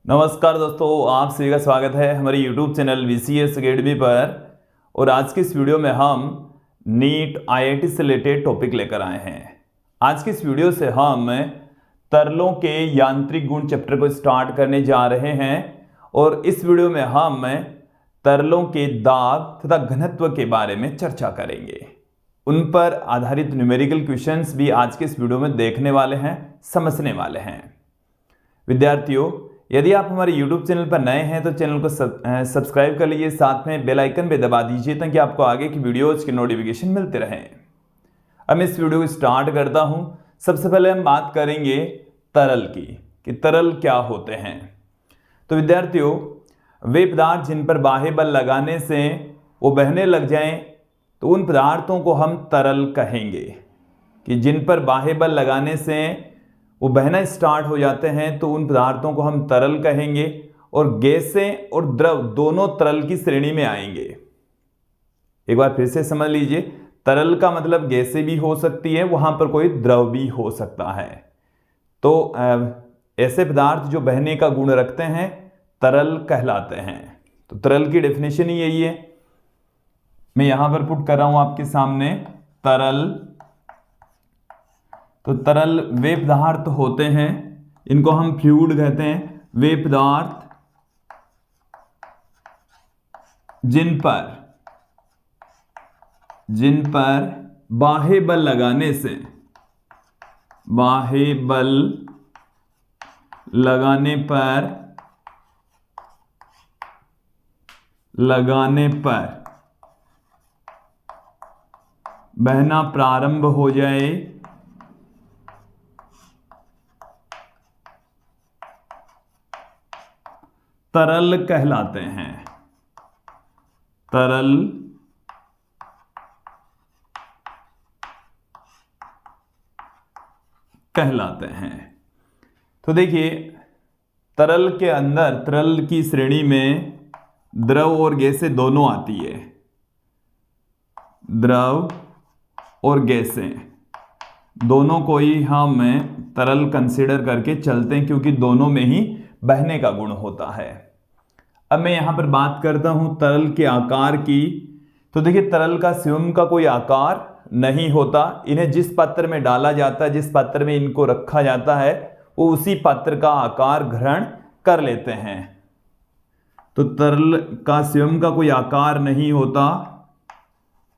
नमस्कार दोस्तों, आप सभी का स्वागत है हमारे YouTube चैनल VCS अकेडमी पर। और आज की इस वीडियो में हम नीट IIT से रिलेटेड टॉपिक लेकर आए हैं। आज की इस वीडियो से हम तरलों के यांत्रिक गुण चैप्टर को स्टार्ट करने जा रहे हैं और इस वीडियो में हम तरलों के दाब तथा घनत्व के बारे में चर्चा करेंगे। उन पर आधारित न्यूमेरिकल क्वेश्चंस भी आज के इस वीडियो में देखने वाले हैं, समझने वाले हैं। विद्यार्थियों, यदि आप हमारे YouTube चैनल पर नए हैं तो चैनल को सब्सक्राइब कर लीजिए, साथ में बेल आइकन पे दबा दीजिए ताकि आपको आगे की वीडियोज की नोटिफिकेशन मिलते रहें। अब मैं इस वीडियो को स्टार्ट करता हूं। सबसे पहले हम बात करेंगे तरल की कि तरल क्या होते हैं। तो विद्यार्थियों, वे पदार्थ जिन पर बाह्य बल लगाने से वो बहने लग जाएं तो उन पदार्थों को हम तरल कहेंगे। कि जिन पर बाह्य बल लगाने से वो बहना स्टार्ट हो जाते हैं तो उन पदार्थों को हम तरल कहेंगे। और गैसें और द्रव दोनों तरल की श्रेणी में आएंगे। एक बार फिर से समझ लीजिए, तरल का मतलब गैसें भी हो सकती है, वहां पर कोई द्रव भी हो सकता है। तो ऐसे पदार्थ जो बहने का गुण रखते हैं तरल कहलाते हैं। तो तरल की डेफिनेशन ही यही है, मैं यहां पर पुट कर रहा हूं आपके सामने। तरल, तो तरल वे पदार्थ होते हैं, इनको हम फ्लूइड कहते हैं। वे पदार्थ जिन पर बाह्य बल लगाने से बहना प्रारंभ हो जाए तरल कहलाते हैं। तरल कहलाते हैं। तो देखिए, तरल के अंदर, तरल की श्रेणी में द्रव और गैसें दोनों आती है। द्रव और गैसें दोनों को ही हम तरल कंसीडर करके चलते हैं, क्योंकि दोनों में ही बहने का गुण होता है। अब मैं यहां पर बात करता हूं तरल के आकार की। तो देखिए, तरल का स्वयं का कोई आकार नहीं होता। इन्हें जिस पात्र में डाला जाता है, जिस पात्र में इनको रखा जाता है, वो उसी पात्र का आकार ग्रहण कर लेते हैं। तो तरल का स्वयं का कोई आकार नहीं होता।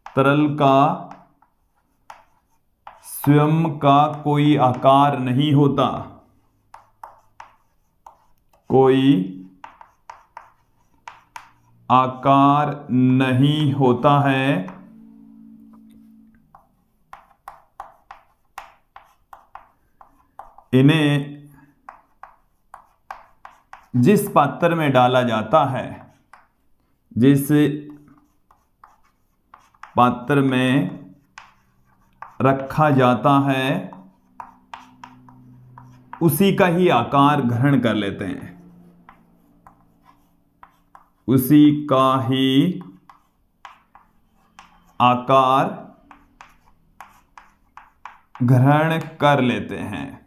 तरल का स्वयं का कोई आकार नहीं होता, कोई आकार नहीं होता है। इन्हें जिस पात्र में डाला जाता है, जिस पात्र में रखा जाता है, उसी का ही आकार ग्रहण कर लेते हैं। उसी का ही आकार ग्रहण कर लेते हैं।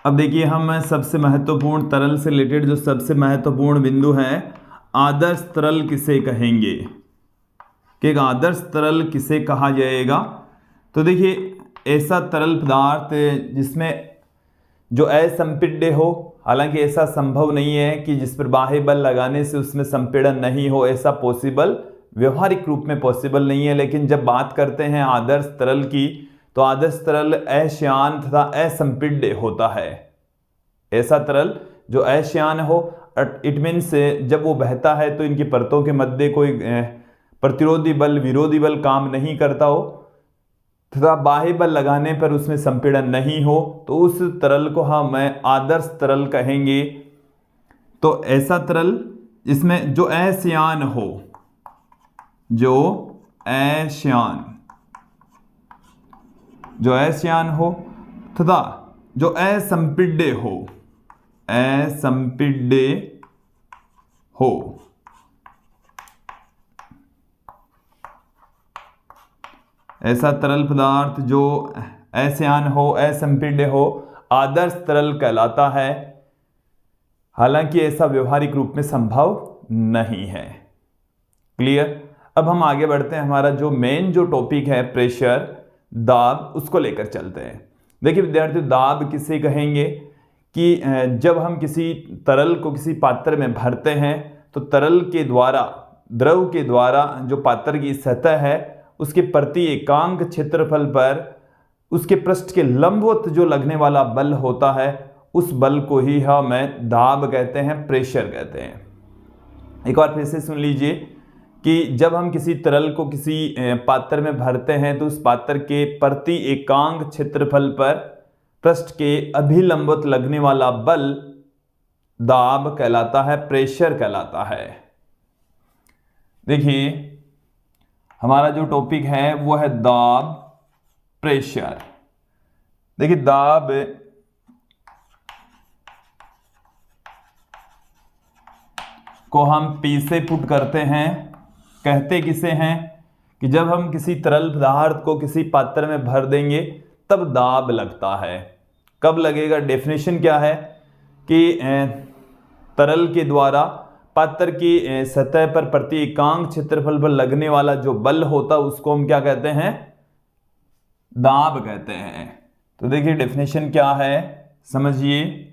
अब देखिए, हम सबसे महत्वपूर्ण तरल से रिलेटेड जो सबसे महत्वपूर्ण बिंदु है, आदर्श तरल किसे कहेंगे, कि एक आदर्श तरल किसे कहा जाएगा। तो देखिए, ऐसा तरल पदार्थ जिसमें जो असंपीड्य हो। हालांकि ऐसा संभव नहीं है कि जिस पर बाह्य बल लगाने से उसमें संपीड़न नहीं हो, ऐसा पॉसिबल, व्यवहारिक रूप में पॉसिबल नहीं है। लेकिन जब बात करते हैं आदर्श तरल की, तो आदर्श तरल अश्यान तथा असंपीड्य होता है। ऐसा तरल जो अश्यान हो, इट मीन्स जब वो बहता है तो इनकी परतों के मध्य कोई प्रतिरोधी बल, विरोधी बल काम नहीं करता हो, तथा बाह्य बल लगाने पर उसमें संपीड़न नहीं हो, तो उस तरल को हम आदर्श तरल कहेंगे। तो ऐसा तरल जिसमें जो अश्यान हो, जो अश्यान हो तथा जो असंपीड्य हो, ऐसा तरल पदार्थ जो अश्यान हो, असंपीड्य हो, आदर्श तरल कहलाता है। हालांकि ऐसा व्यवहारिक रूप में संभव नहीं है। क्लियर। अब हम आगे बढ़ते हैं, हमारा जो मेन जो टॉपिक है प्रेशर, दाब, उसको लेकर चलते हैं। देखिए विद्यार्थियों, दाब किसे कहेंगे कि जब हम किसी तरल को किसी पात्र में भरते हैं तो तरल के द्वारा, द्रव के द्वारा जो पात्र की सतह है उसके प्रति एकांक क्षेत्रफल पर उसके पृष्ठ के लंबवत जो लगने वाला बल होता है उस बल को ही हमें दाब कहते हैं, प्रेशर कहते हैं। एक बार फिर से सुन लीजिए कि जब हम किसी तरल को किसी पात्र में भरते हैं तो उस पात्र के प्रति एकांक क्षेत्रफल पर पृष्ठ के अभिलंबवत लगने वाला बल दाब कहलाता है, प्रेशर कहलाता है। देखिए हमारा जो टॉपिक है वो है दाब, प्रेशर। देखिए दाब को हम P से पुट करते हैं। कहते किसे हैं कि जब हम किसी तरल पदार्थ को किसी पात्र में भर देंगे तब दाब लगता है। कब लगेगा? डेफिनेशन क्या है कि तरल के द्वारा पात्र की सतह पर प्रति एकांक क्षेत्रफल पर लगने वाला जो बल होता है उसको हम क्या कहते हैं? दाब कहते हैं। तो देखिए डेफिनेशन क्या है, समझिए।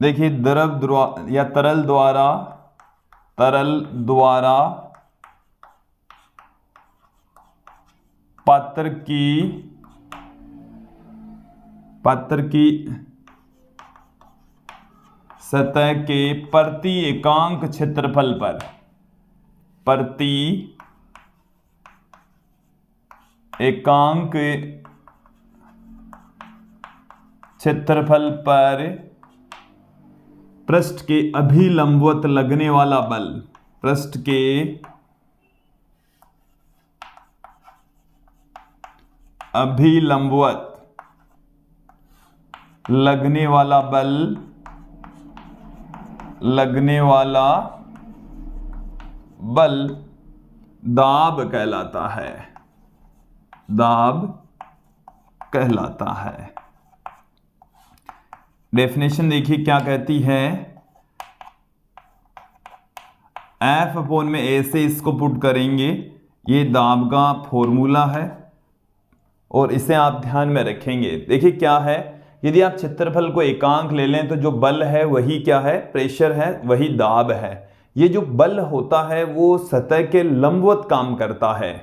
देखिए द्रव या तरल द्वारा पात्र की सतह के प्रति एकांक क्षेत्रफल पर, प्रति एकांक क्षेत्रफल पर पृष्ठ के अभिलंबवत लगने वाला बल, पृष्ठ के अभिलंबवत लगने वाला बल, दाब कहलाता है, दाब कहलाता है। डेफिनेशन देखिए क्या कहती है, F अपॉन में A से इसको पुट करेंगे, ये दाब का फॉर्मूला है और इसे आप ध्यान में रखेंगे। देखिए क्या है, यदि आप क्षेत्रफल को एकांक ले लें तो जो बल है वही क्या है? प्रेशर है, वही दाब है। ये जो बल होता है वो सतह के लंबवत काम करता है।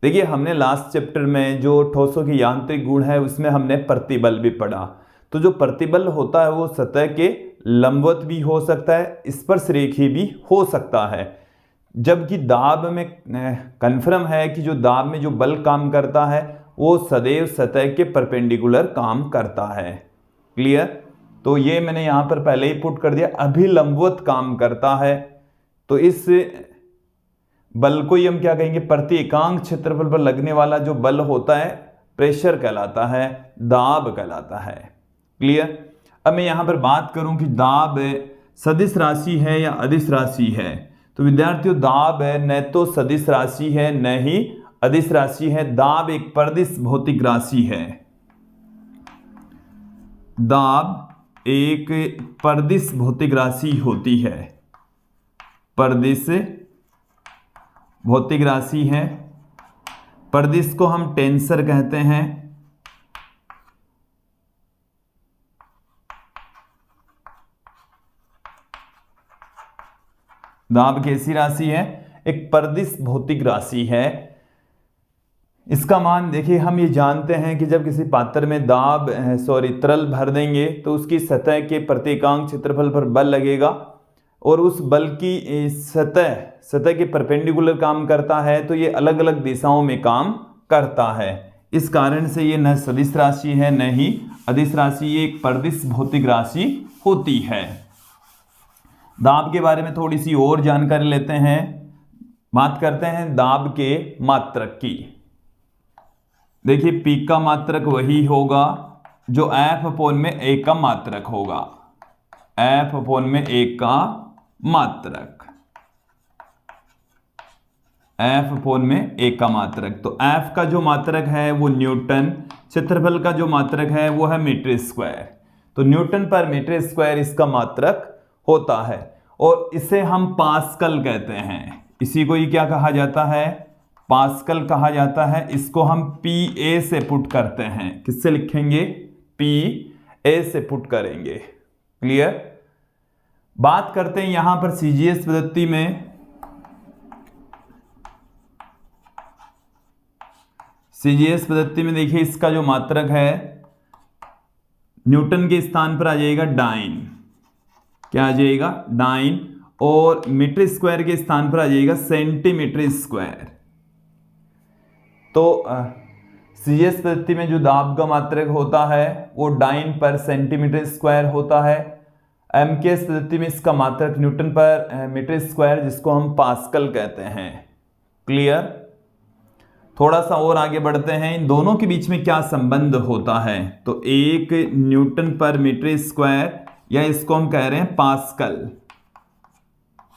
देखिए हमने लास्ट चैप्टर में जो ठोसों की यांत्रिक गुण है उसमें हमने प्रतिबल भी पढ़ा। तो जो प्रतिबल होता है वो सतह के लंबवत भी हो सकता है, स्पर्शरेखी भी हो सकता है। जबकि दाब में कन्फर्म है कि जो दाब में जो बल काम करता है वो सदैव सतह के परपेंडिकुलर काम करता है। क्लियर। तो ये मैंने यहाँ पर पहले ही पुट कर दिया, अभिलंबवत काम करता है। तो इस बल को ही हम क्या कहेंगे? प्रति एकांक क्षेत्रफल पर लगने वाला जो बल होता है प्रेशर कहलाता है, दाब कहलाता है। क्लियर। अब मैं यहाँ पर बात करूँ कि दाब सदिश राशि है या अदिश राशि है। तो विद्यार्थियों दाब है न तो सदिश राशि है न ही अदिश राशि है। दाब एक परिदिश भौतिक राशि है। दाब एक परिदिश भौतिक राशि होती है, परिदिश भौतिक राशि है। परिदिश को हम टेंसर कहते हैं। दाब कैसी राशि है? एक परिदिश भौतिक राशि है। इसका मान देखिए, हम ये जानते हैं कि जब किसी पात्र में तरल भर देंगे तो उसकी सतह के प्रति एकांक क्षेत्रफल पर बल लगेगा और उस बल की सतह के परपेंडिकुलर काम करता है। तो ये अलग अलग दिशाओं में काम करता है। इस कारण से ये न सदिश राशि है न ही अदिश राशि, ये एक परिदिश भौतिक राशि होती है। दाब के बारे में थोड़ी सी और जानकारी लेते हैं। बात करते हैं दाब के मात्रक की। देखिए P का मात्रक वही होगा जो F अपॉन में A का मात्रक होगा, F अपॉन में A का मात्रक। एफ अपोन में ए का मात्रक। तो एफ का जो मात्रक है वो न्यूटन, क्षेत्रफल का जो मात्रक है वो है मीटर स्क्वायर। तो न्यूटन पर मीटर स्क्वायर इसका मात्रक होता है और इसे हम पास्कल कहते हैं। इसी को ही क्या कहा जाता है, पास्कल कहा जाता है। इसको हम पी से पुट करते हैं। किससे लिखेंगे, पी से पुट करेंगे। क्लियर। बात करते हैं यहां पर सीजीएस पद्धति में। सीजीएस पद्धति में देखिए इसका जो मात्रक है न्यूटन के स्थान पर आ जाएगा डाइन। क्या आ जाएगा, डाइन। और मीटर स्क्वायर के स्थान पर आ जाएगा सेंटीमीटर स्क्वायर। तो सीजीएस पद्धति में जो दाब का मात्रक होता है वो डाइन पर सेंटीमीटर स्क्वायर होता है। एमकेएस पद्धति में इसका मात्रक न्यूटन पर मीटर स्क्वायर, जिसको हम पास्कल कहते हैं। क्लियर। थोड़ा सा और आगे बढ़ते हैं, इन दोनों के बीच में क्या संबंध होता है। तो एक न्यूटन पर मीटर स्क्वायर, या इसको हम कह रहे हैं पास्कल।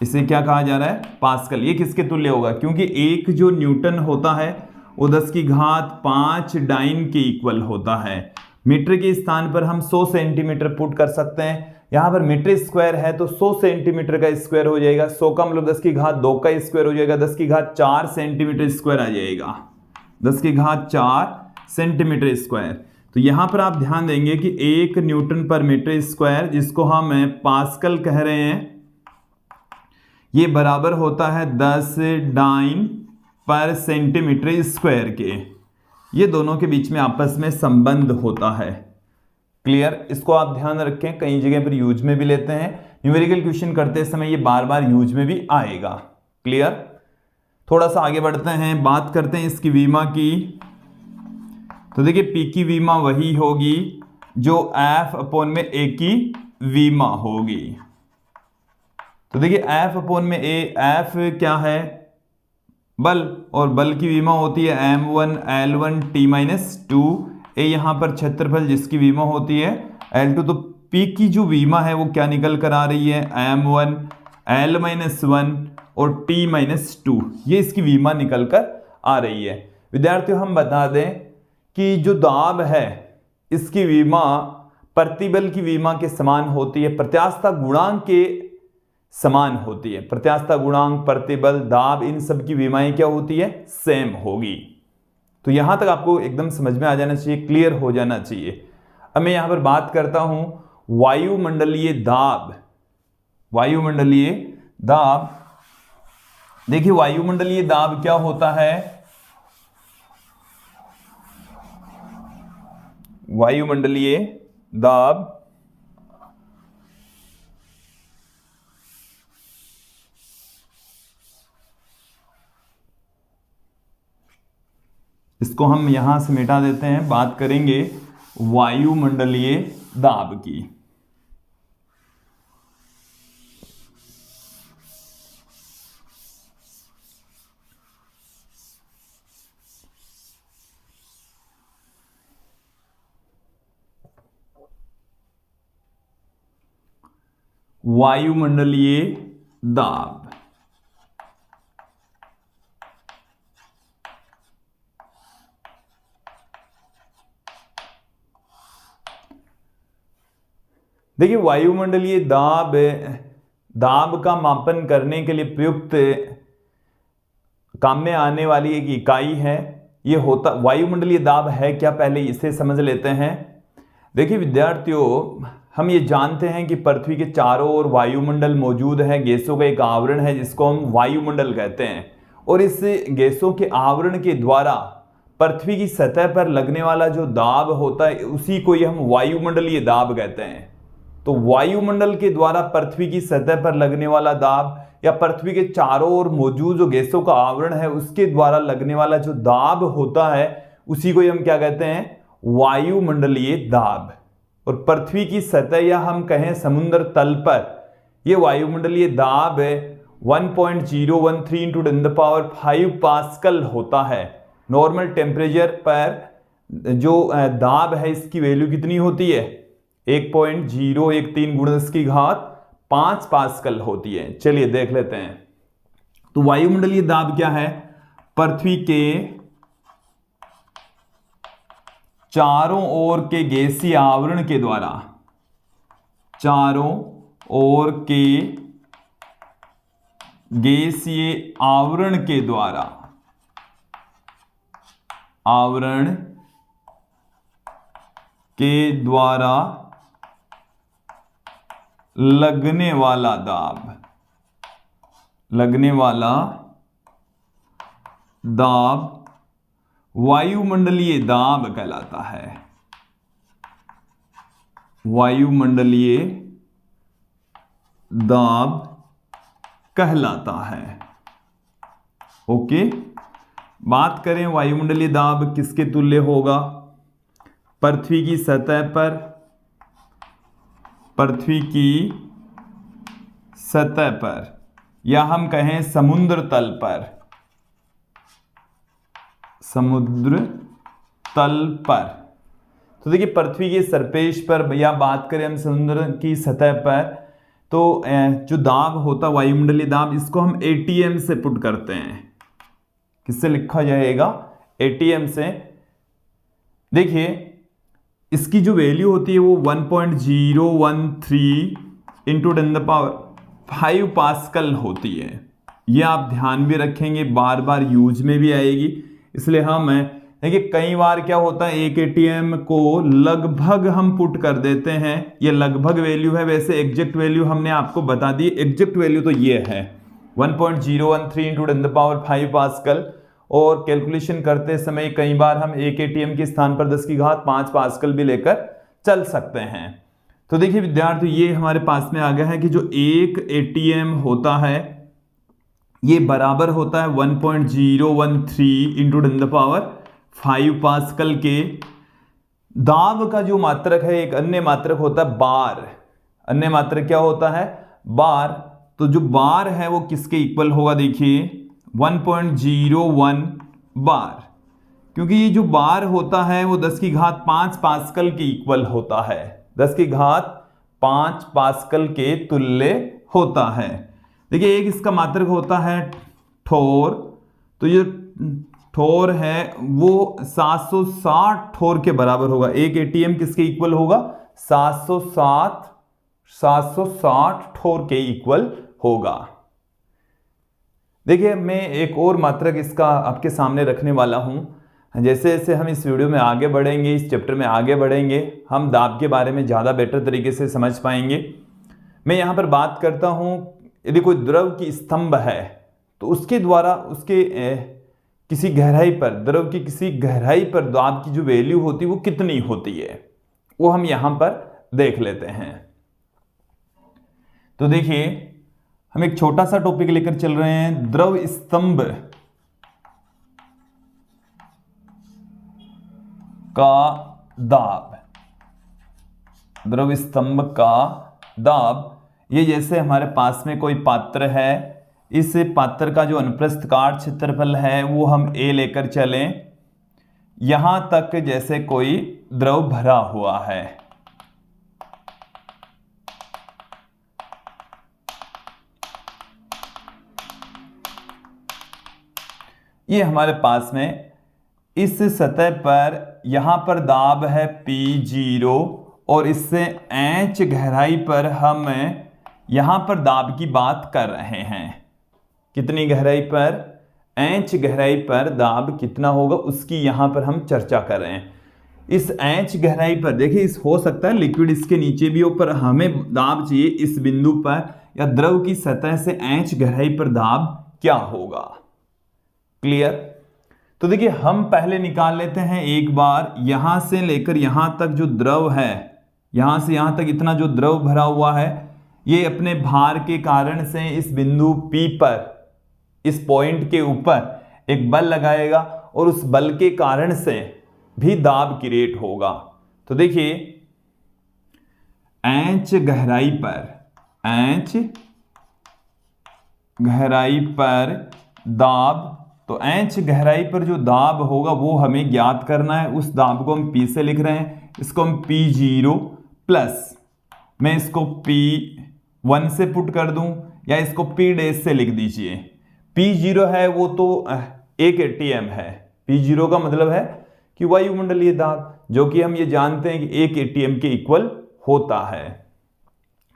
इसे क्या कहा जा रहा है, पास्कल। ये किसके तुल्य होगा, क्योंकि एक जो न्यूटन होता है वो 10 की घात 5 डाइन के इक्वल होता है। मीटर के स्थान पर हम 100 सेंटीमीटर पुट कर सकते हैं। यहां पर मीटर स्क्वायर है तो 100 सेंटीमीटर का स्क्वायर हो जाएगा। 100 का मतलब 10 की घात 2 का स्क्वायर हो जाएगा। 10 की घात 4 सेंटीमीटर स्क्वायर आ जाएगा। 10 की घात 4 सेंटीमीटर स्क्वायर। तो यहां पर आप ध्यान देंगे कि 1 न्यूटन पर मीटर स्क्वायर, जिसको हम पास्कल कह रहे हैं, ये बराबर होता है 10 डाइन पर सेंटीमीटर स्क्वायर के। ये दोनों के बीच में आपस में संबंध होता है। क्लियर। इसको आप ध्यान रखें, कई जगह पर यूज में भी लेते हैं। न्यूमेरिकल क्वेश्चन करते समय ये बार बार यूज में भी आएगा। क्लियर। थोड़ा सा आगे बढ़ते हैं, बात करते हैं इसकी वीमा की। तो देखिए पी की वीमा वही होगी जो एफ अपोन में ए की वीमा होगी। तो देखिए एफ अपोन में ए, एफ क्या है, बल, और बल की वीमा होती है m1 L1 T-2। ए यहां पर क्षेत्रफल जिसकी वीमा होती है L2। तो P की जो वीमा है वो क्या निकल कर आ रही है, m1 L-1 और T-2। ये इसकी वीमा निकल कर आ रही है। विद्यार्थियों हम बता दें कि जो दाब है इसकी वीमा प्रतिबल की वीमा के समान होती है, प्रत्यास्थता गुणांक के समान होती है। प्रत्यास्थता गुणांक, प्रतिबल, दाब, इन सब की विमाएं क्या होती है, सेम होगी। तो यहां तक आपको एकदम समझ में आ जाना चाहिए, क्लियर हो जाना चाहिए। अब मैं यहां पर बात करता हूं वायुमंडलीय दाब। वायुमंडलीय दाब, देखिए वायुमंडलीय दाब क्या होता है, वायुमंडलीय दाब इसको हम यहां से मिटा देते हैं। बात करेंगे वायुमंडलीय दाब की। वायुमंडलीय दाब, देखिए वायुमंडलीय दाब, दाब का मापन करने के लिए प्रयुक्त काम में आने वाली एक इकाई है। ये होता, वायुमंडलीय दाब है क्या, पहले इसे समझ लेते हैं। देखिए विद्यार्थियों, हम ये जानते हैं कि पृथ्वी के चारों ओर वायुमंडल मौजूद है। गैसों का एक आवरण है जिसको हम वायुमंडल कहते हैं, और इस गैसों के आवरण के द्वारा पृथ्वी की सतह पर लगने वाला जो दाब होता है उसी को ही हम वायुमंडलीय दाब कहते हैं। तो वायुमंडल के द्वारा पृथ्वी की सतह पर लगने वाला दाब, या पृथ्वी के चारों ओर मौजूद जो गैसों का आवरण है उसके द्वारा लगने वाला जो दाब होता है उसी को ही हम क्या कहते हैं, वायुमंडलीय दाब। और पृथ्वी की सतह या हम कहें समुद्र तल पर यह वायुमंडलीय दाब 1.013 × 10⁵ पास्कल होता है। नॉर्मल टेम्परेचर पर जो दाब है इसकी वैल्यू कितनी होती है, 1.013 × 10⁵ पास्कल होती है। चलिए देख लेते हैं। तो वायुमंडलीय दाब क्या है, पृथ्वी के चारों ओर के गैसीय आवरण के द्वारा, चारों ओर के गैसीय आवरण के द्वारा, आवरण के द्वारा लगने वाला दाब, लगने वाला दाब वायुमंडलीय दाब कहलाता है, वायुमंडलीय दाब कहलाता है। ओके, बात करें वायुमंडलीय दाब किसके तुल्य होगा? पृथ्वी की सतह पर, पृथ्वी की सतह पर, या हम कहें समुद्र तल पर, समुद्र तल पर। तो देखिए पृथ्वी के सरफेस पर या बात करें हम समुद्र की सतह पर, तो जो दाब होता है वायुमंडलीय दाब, इसको हम एटीएम से पुट करते हैं। किससे लिखा जाएगा? एटीएम से। देखिए इसकी जो वैल्यू होती है वो 1.013 इंटू 10⁵ पास्कल होती है। ये आप ध्यान भी रखेंगे, बार बार यूज में भी आएगी, इसलिए हम देखिए कई बार क्या होता है एक एटीएम को लगभग हम पुट कर देते हैं, ये लगभग वैल्यू है, वैसे एग्जैक्ट वैल्यू हमने आपको बता दी। एग्जैक्ट वैल्यू तो ये है 1.013 इंटू 10⁵ पास्कल। और कैलकुलेशन करते समय कई बार हम एक एटीएम के स्थान पर 10⁵ पास्कल भी लेकर चल सकते हैं। तो देखिए विद्यार्थी, ये हमारे पास में आ गया है कि जो एक एटीएम होता है ये बराबर होता है 1.013 इंटू 10⁵ पास्कल के। दाब का जो मात्रक है, एक अन्य मात्रक होता है बार। अन्य मात्रक क्या होता है? बार। तो जो बार है वो किसके इक्वल होगा? देखिए 1.01 बार, क्योंकि ये जो बार होता है वो 10⁵ पास्कल के इक्वल होता है, 10⁵ पास्कल के तुल्य होता है। देखिए एक इसका मात्रक होता है ठोर, तो ये ठोर है वो 760 ठोर के बराबर होगा। एक एटीएम किसके इक्वल होगा? 760 ठोर के इक्वल होगा। देखिए मैं एक और मात्रक इसका आपके सामने रखने वाला हूं। जैसे जैसे हम इस वीडियो में आगे बढ़ेंगे, इस चैप्टर में आगे बढ़ेंगे, हम दाब के बारे में ज़्यादा बेटर तरीके से समझ पाएंगे। मैं यहाँ पर बात करता हूँ, यदि कोई द्रव की स्तंभ है तो उसके द्वारा उसके किसी गहराई पर, द्रव की किसी गहराई पर दाब की जो वैल्यू होती है वो कितनी होती है, वो हम यहाँ पर देख लेते हैं। तो देखिए हम एक छोटा सा टॉपिक लेकर चल रहे हैं, द्रव स्तंभ का दाब। द्रव स्तंभ का दाब, ये जैसे हमारे पास में कोई पात्र है, इस पात्र का जो अनुप्रस्थ काट क्षेत्रफल है वो हम A लेकर चलें, यहां तक जैसे कोई द्रव भरा हुआ है। ये हमारे पास में इस सतह पर यहां पर दाब है P0 और इससे H गहराई पर हम यहां पर दाब की बात कर रहे हैं। कितनी गहराई पर? H गहराई पर दाब कितना होगा उसकी यहां पर हम चर्चा कर रहे हैं। इस H गहराई पर देखिए, इस हो सकता है लिक्विड इसके नीचे भी हो, पर हमें दाब चाहिए इस बिंदु पर, या द्रव की सतह से H गहराई पर दाब क्या होगा। क्लियर? तो देखिए हम पहले निकाल लेते हैं एक बार, यहां से लेकर यहां तक जो द्रव है, यहां से यहां तक इतना जो द्रव भरा हुआ है, ये अपने भार के कारण से इस बिंदु P पर, इस पॉइंट के ऊपर एक बल लगाएगा और उस बल के कारण से भी दाब क्रिएट होगा। तो देखिए H गहराई पर, H गहराई पर दाब, तो H गहराई पर जो दाब होगा वो हमें ज्ञात करना है। उस दाब को हम P से लिख रहे हैं, इसको हम P0 प्लस, मैं इसको P1 से पुट कर दूं या इसको P' से लिख दीजिए। P0 है वो तो 1 atm है। P0 का मतलब है कि वायुमंडलीय दाब, जो कि हम ये जानते हैं कि 1 atm के इक्वल होता है।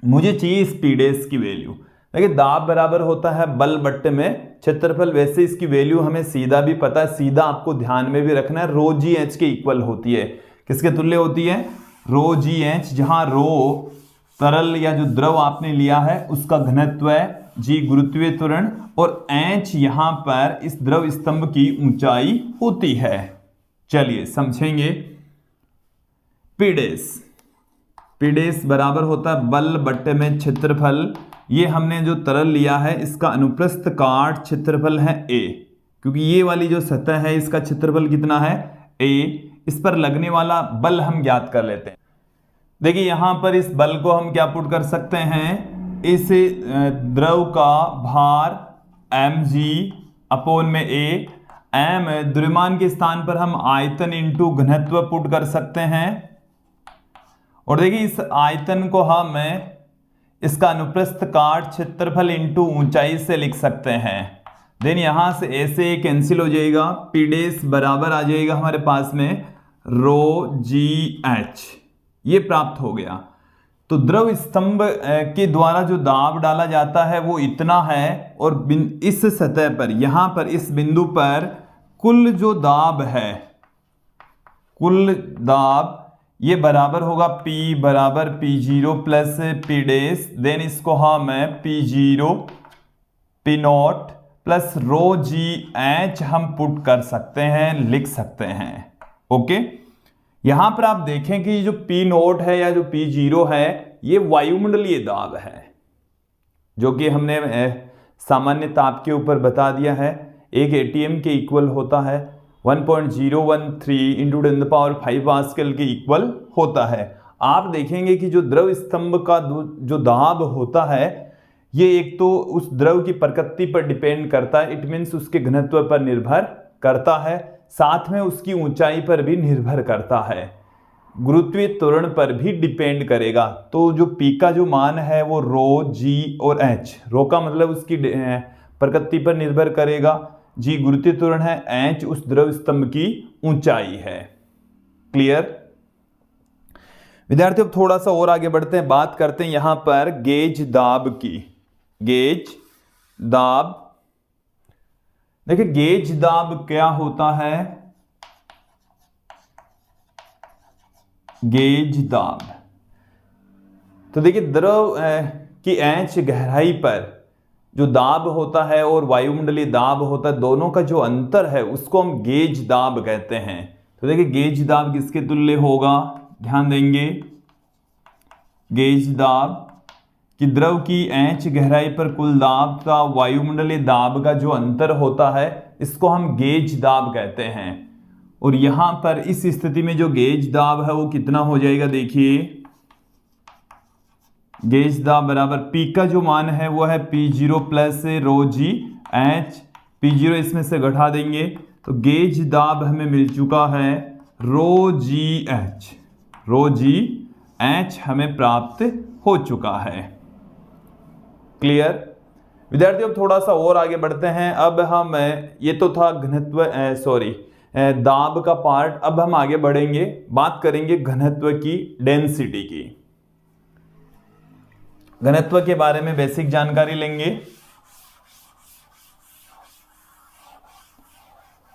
मुझे चाहिए इस P डैश की वैल्यू। देखिए दाब बराबर होता है बल बट्टे में क्षेत्रफल, वैसे इसकी वैल्यू हमें सीधा भी पता है, सीधा आपको ध्यान में भी रखना है, रो जी एच के इक्वल होती है। किसके तुल्य होती है? रो जी एच, जहां रो तरल या जो द्रव आपने लिया है उसका घनत्व है, जी गुरुत्वीय त्वरण, और एच यहां पर इस द्रव स्तंभ की ऊंचाई होती है। चलिए समझेंगे। पी डैश बराबर होता है बल बट्टे में क्षेत्रफल। ये हमने जो तरल लिया है इसका अनुप्रस्थ काट क्षेत्रफल है a, क्योंकि ये वाली जो सतह है इसका क्षेत्रफल कितना है? a। इस पर लगने वाला बल हम ज्ञात कर लेते हैं। देखिए यहां पर इस बल को हम क्या पुट कर सकते हैं? इस द्रव का भार mg अपॉन में a, m द्रव्यमान के स्थान पर हम आयतन इंटू घनत्व पुट कर सकते हैं। और देखिए इस आयतन को हम इसका अनुप्रस्थ काट क्षेत्रफल इंटू ऊंचाई से लिख सकते हैं। देन यहां से ऐसे कैंसिल हो जाएगा, पी डैश बराबर आ जाएगा हमारे पास में रो जी एच, ये प्राप्त हो गया। तो द्रव स्तंभ के द्वारा जो दाब डाला जाता है वो इतना है, और इस सतह पर यहां पर इस बिंदु पर कुल जो दाब है, कुल दाब ये बराबर होगा P बराबर P0 plus P dash, then इसको हम P0 P not plus row ji H हम पुट कर सकते हैं, लिख सकते हैं। ओके, यहां पर आप देखें कि जो P नॉट है या जो P0 है ये वायुमंडलीय दाब है, जो कि हमने सामान्य ताप के ऊपर बता दिया है। 1 atm के इक्वल होता है 1.013 इंटू 10⁵ पास्कल के इक्वल होता है। आप देखेंगे कि जो द्रव स्तंभ का जो दाब होता है ये एक तो उस द्रव की प्रकृति पर डिपेंड करता है, इट मीन्स उसके घनत्व पर निर्भर करता है, साथ में उसकी ऊंचाई पर भी निर्भर करता है, गुरुत्वीय त्वरण पर भी डिपेंड करेगा। तो जो P का जो मान है वो रो, जी और एच, रो का मतलब उसकी प्रकृति पर निर्भर करेगा, जी गुरुत्वीय त्वरण है, एच उस द्रव स्तंभ की ऊंचाई है। क्लियर विद्यार्थियों? थोड़ा सा और आगे बढ़ते हैं, बात करते हैं यहां पर गेज दाब की। गेज दाब, देखिए गेज दाब क्या होता है? गेज दाब, तो देखिए द्रव की एच गहराई पर जो दाब होता है और वायुमंडलीय दाब होता है, दोनों का जो अंतर है उसको हम गेज दाब कहते हैं। तो देखिए गेज दाब किसके तुल्य होगा? ध्यान देंगे, गेज दाब कि द्रव की एच गहराई पर कुल दाब का वायुमंडलीय दाब का जो अंतर होता है इसको हम गेज दाब कहते हैं। और यहां पर इस स्थिति में जो गेज दाब है वो कितना हो जाएगा? देखिए गेज दाब बराबर P का जो मान है वो है P0 प्लस रो जी एच, P0 इसमें से घटा देंगे तो गेज दाब हमें मिल चुका है रो जी एच, रो जी एच हमें प्राप्त हो चुका है। क्लियर विद्यार्थियों? थोड़ा सा और आगे बढ़ते हैं। अब हम ये तो था घनत्व दाब का पार्ट, अब हम आगे बढ़ेंगे, बात करेंगे घनत्व की, डेंसिटी की। घनत्व के बारे में बेसिक जानकारी लेंगे।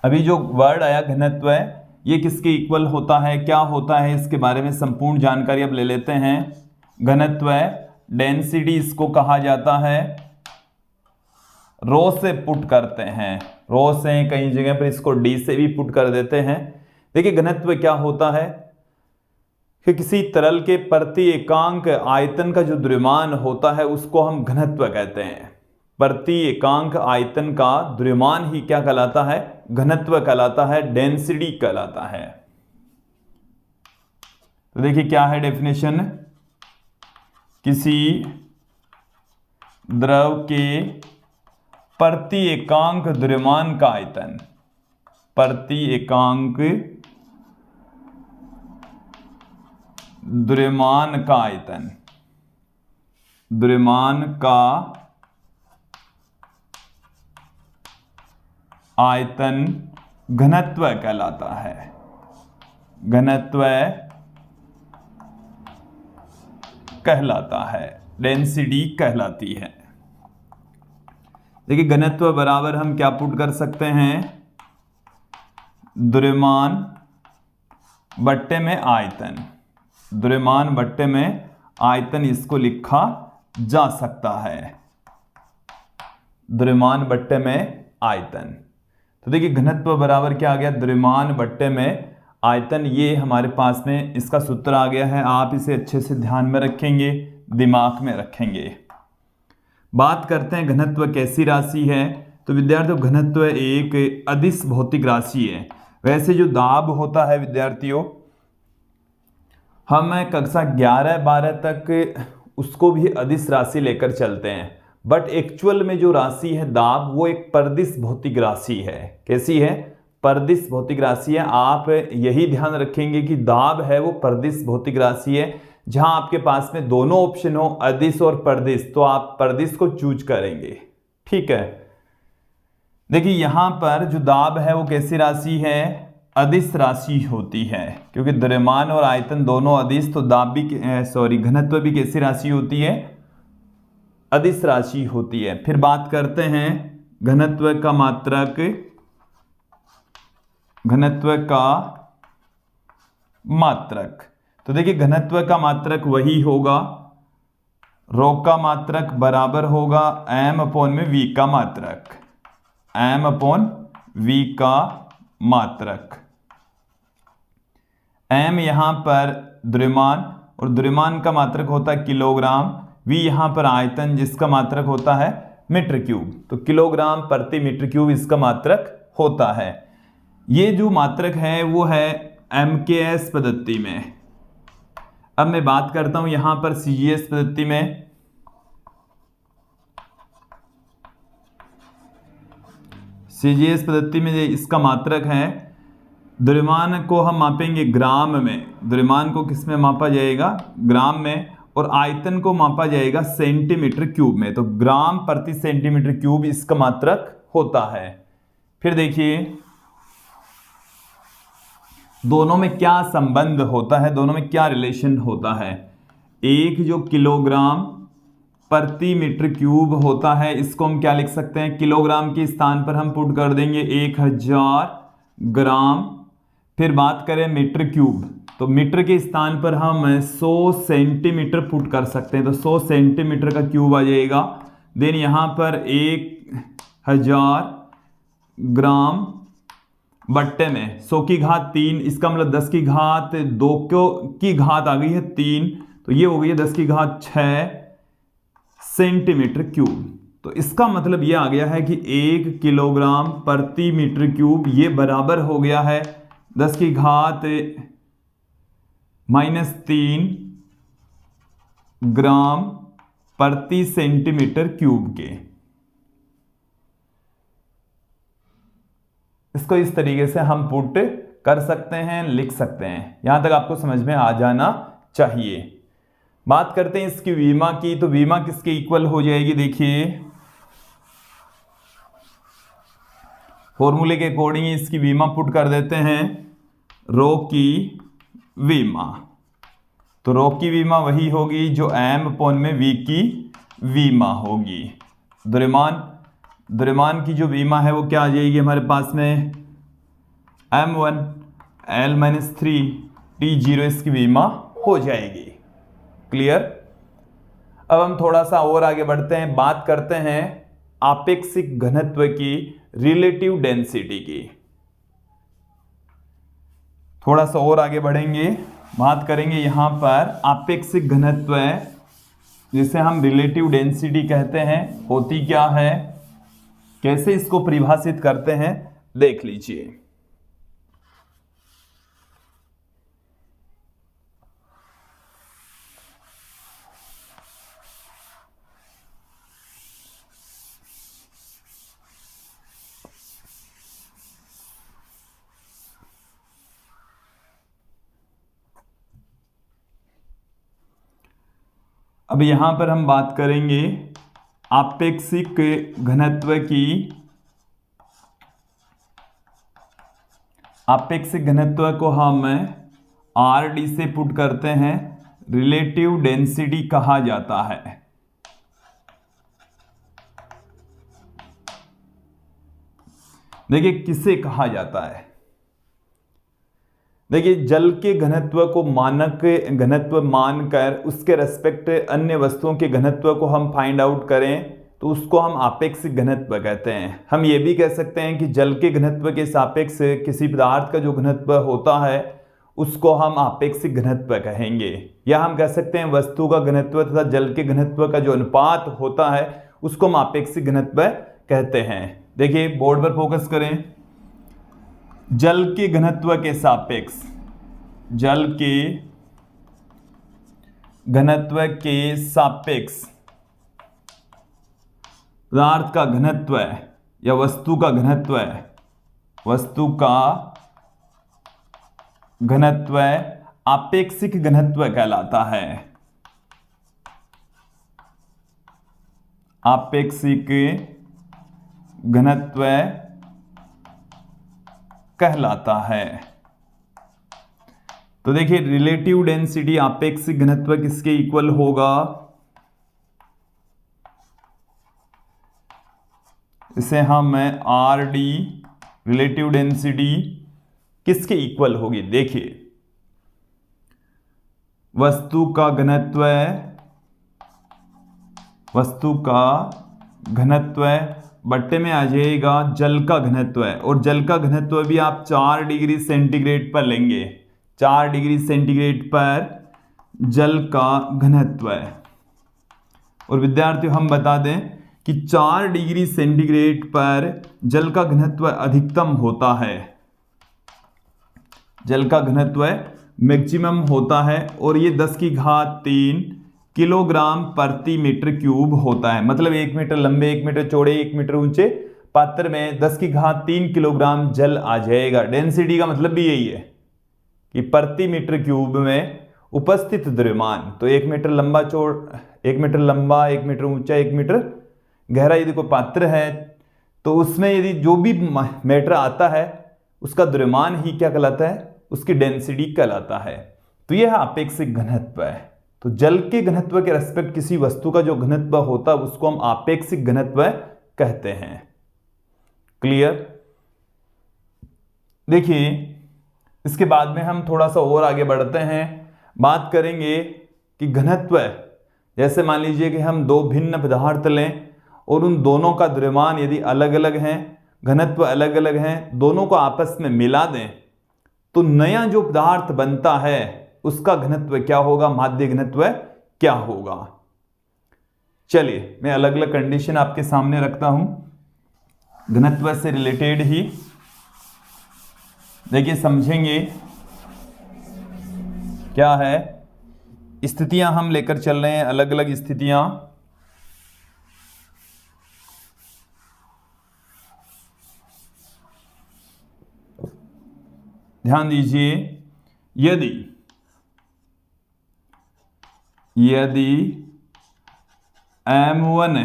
अभी जो वर्ड आया घनत्व है ये किसके इक्वल होता है, क्या होता है, इसके बारे में संपूर्ण जानकारी अब ले लेते हैं। घनत्व डेंसिटी इसको कहा जाता है, रो से पुट करते हैं, रो से कई जगह पर इसको डी से भी पुट कर देते हैं। देखिए घनत्व क्या होता है कि किसी तरल के प्रति एकांक आयतन का जो द्रव्यमान होता है उसको हम घनत्व कहते हैं। प्रति एकांक आयतन का द्रव्यमान ही क्या कहलाता है? घनत्व कहलाता है, डेंसिटी कहलाता है। तो देखिए क्या है डेफिनेशन, किसी द्रव के प्रति एकांक द्रव्यमान का आयतन, प्रति एकांक द्रव्यमान का आयतन, द्रव्यमान का आयतन घनत्व कहलाता है, घनत्व कहलाता है, डेंसिटी कहलाती है। देखिए घनत्व बराबर हम क्या पुट कर सकते हैं, द्रव्यमान बट्टे में आयतन, द्रव्यमान बट्टे में आयतन इसको लिखा जा सकता है, द्रव्यमान बट्टे में आयतन। तो देखिए घनत्व बराबर क्या आ गया, द्रव्यमान बट्टे में आयतन। ये हमारे पास में इसका सूत्र आ गया है, आप इसे अच्छे से ध्यान में रखेंगे, दिमाग में रखेंगे। बात करते हैं घनत्व कैसी राशि है। तो विद्यार्थियों घनत्व एक अदिश भौतिक राशि है। वैसे जो दाब होता है विद्यार्थियों, हम कक्षा 11-12 तक उसको भी अदिश राशि लेकर चलते हैं, बट एक्चुअल में जो राशि है दाब, वो एक परदिश भौतिक राशि है। कैसी है, परदिश भौतिक राशि है। आप यही ध्यान रखेंगे कि दाब है वो परदिश भौतिक राशि है। जहां आपके पास में दोनों ऑप्शन हो, अदिश और परदिश, तो आप परदिश को चूज करेंगे। ठीक है, देखिए यहां पर जो दाब है वो कैसी राशि है, अदिश राशि होती है, क्योंकि द्रव्यमान और आयतन दोनों अदिश, तो दाब भी घनत्व भी कैसी राशि होती है, अदिश राशि होती है। फिर बात करते हैं घनत्व का मात्रक, घनत्व का मात्रक। तो देखिए घनत्व का मात्रक वही होगा, रो का मात्रक बराबर होगा m अपॉन में v का मात्रक, m अपॉन v का मात्रक। m यहां पर द्रव्यमान और द्रव्यमान का मात्रक होता है किलोग्राम, v यहां पर आयतन जिसका मात्रक होता है मीटर क्यूब, तो किलोग्राम प्रति मीटर क्यूब इसका मात्रक होता है। ये जो मात्रक है वो है MKS पद्धति में। अब मैं बात करता हूं यहां पर CGS पद्धति में। CGS पद्धति में इसका मात्रक है, द्रव्यमान को हम मापेंगे ग्राम में, द्रव्यमान को किस में मापा जाएगा, ग्राम में, और आयतन को मापा जाएगा सेंटीमीटर क्यूब में, तो ग्राम प्रति सेंटीमीटर क्यूब इसका मात्रक होता है। फिर देखिए दोनों में क्या संबंध होता है, दोनों में क्या रिलेशन होता है। एक जो किलोग्राम प्रति मीटर क्यूब होता है, इसको हम क्या लिख सकते हैं, किलोग्राम के स्थान पर हम पुट कर देंगे 1000 ग्राम। फिर बात करें मीटर क्यूब, तो मीटर के स्थान पर हम 100 सेंटीमीटर पुट कर सकते हैं, तो 100 सेंटीमीटर का क्यूब आ जाएगा। देन यहाँ पर 1000 ग्राम बट्टे में 100 की घात 3, इसका मतलब 10 की घात 2 की घात आ गई है 3, तो ये हो गई है 10 की घात 6 सेंटीमीटर क्यूब। तो इसका मतलब ये आ गया है कि 1 किलोग्राम प्रति मीटर क्यूब ये बराबर हो गया है 10 की घात -3 ग्राम प्रति सेंटीमीटर क्यूब के। इसको इस तरीके से हम पुट कर सकते हैं, लिख सकते हैं। यहां तक आपको समझ में आ जाना चाहिए। बात करते हैं इसकी विमा की, तो विमा किसके इक्वल हो जाएगी, देखिए फॉर्मूले के अकॉर्डिंग इसकी विमा पुट कर देते हैं, रो की विमा। तो रो की विमा वही होगी जो m अपॉन में v की विमा होगी। द्रव्यमान की जो विमा है वो क्या आ जाएगी हमारे पास में, m1 L-3 T0 इसकी विमा हो जाएगी। क्लियर। अब हम थोड़ा सा और आगे बढ़ते हैं, बात करते हैं आपेक्षिक घनत्व की, रिलेटिव डेंसिटी की। थोड़ा सा और आगे बढ़ेंगे, बात करेंगे यहां पर आपेक्षिक घनत्व जिसे हम रिलेटिव डेंसिटी कहते हैं, होती क्या है, कैसे इसको परिभाषित करते हैं, देख लीजिए। अब यहां पर हम बात करेंगे आपेक्षिक घनत्व की आपेक्षिक घनत्व को हम RD से पुट करते हैं, रिलेटिव डेंसिटी कहा जाता है। देखिए किसे कहा जाता है, देखिए जल के घनत्व को मानक घनत्व मानकर उसके रेस्पेक्ट अन्य वस्तुओं के घनत्व को हम फाइंड आउट करें तो उसको हम आपेक्षिक घनत्व कहते हैं। हम ये भी कह सकते हैं कि जल के घनत्व के सापेक्ष किसी पदार्थ का जो घनत्व होता है उसको हम आपेक्षिक घनत्व कहेंगे, या हम कह सकते हैं वस्तु का घनत्व तथा जल के घनत्व का जो अनुपात होता है उसको हम आपेक्षिक घनत्व कहते हैं। देखिए बोर्ड पर फोकस करें, जल के घनत्व के सापेक्ष, जल के घनत्व के सापेक्ष पदार्थ का घनत्व या वस्तु का घनत्व, वस्तु का घनत्व आपेक्षिक घनत्व कहलाता है। आपेक्षिक घनत्व कहलाता है। तो देखिए रिलेटिव डेंसिटी आपेक्षिक घनत्व किसके इक्वल होगा, इसे हम RD रिलेटिव डेंसिटी किसके इक्वल होगी। देखिए वस्तु का घनत्व, वस्तु का घनत्व बट्टे में आ जाएगा जल का घनत्व, और जल का घनत्व भी आप 4 डिग्री सेंटीग्रेड पर लेंगे, 4 डिग्री सेंटीग्रेड पर जल का घनत्व। और विद्यार्थियों हम बता दें कि 4 डिग्री सेंटीग्रेड पर जल का घनत्व अधिकतम होता है, जल का घनत्व मैक्सिमम होता है, और ये 10 की घात 3 किलोग्राम प्रति मीटर क्यूब होता है। मतलब 1 मीटर लंबे, 1 मीटर चौड़े, 1 मीटर ऊंचे पात्र में 10 की घात 3 किलोग्राम जल आ जाएगा। डेंसिटी का मतलब भी यही है कि प्रति मीटर क्यूब में उपस्थित द्रव्यमान, तो 1 मीटर लंबा 1 मीटर लंबा, 1 मीटर ऊंचा, 1 मीटर गहरा यदि कोई पात्र है तो उसमें यदि जो भी मैटर आता है उसका द्रव्यमान ही क्या कहलाता है, उसकी डेंसिटी कहलाता है। तो यह आपेक्षिक घनत्व है। तो जल के घनत्व के रेस्पेक्ट किसी वस्तु का जो घनत्व होता है उसको हम आपेक्षिक घनत्व कहते हैं। क्लियर। देखिए इसके बाद में हम थोड़ा सा और आगे बढ़ते हैं, बात करेंगे कि घनत्व, जैसे मान लीजिए कि हम 2 भिन्न पदार्थ लें और उन दोनों का द्रव्यमान यदि अलग अलग है, घनत्व अलग अलग हैं, दोनों को आपस में मिला दें तो नया जो पदार्थ बनता है उसका घनत्व क्या होगा, माध्य घनत्व क्या होगा। चलिए मैं अलग अलग कंडीशन आपके सामने रखता हूं घनत्व से रिलेटेड ही। देखिए समझेंगे क्या है, स्थितियां हम लेकर चल रहे हैं, अलग अलग स्थितियां। ध्यान दीजिए, यदि M1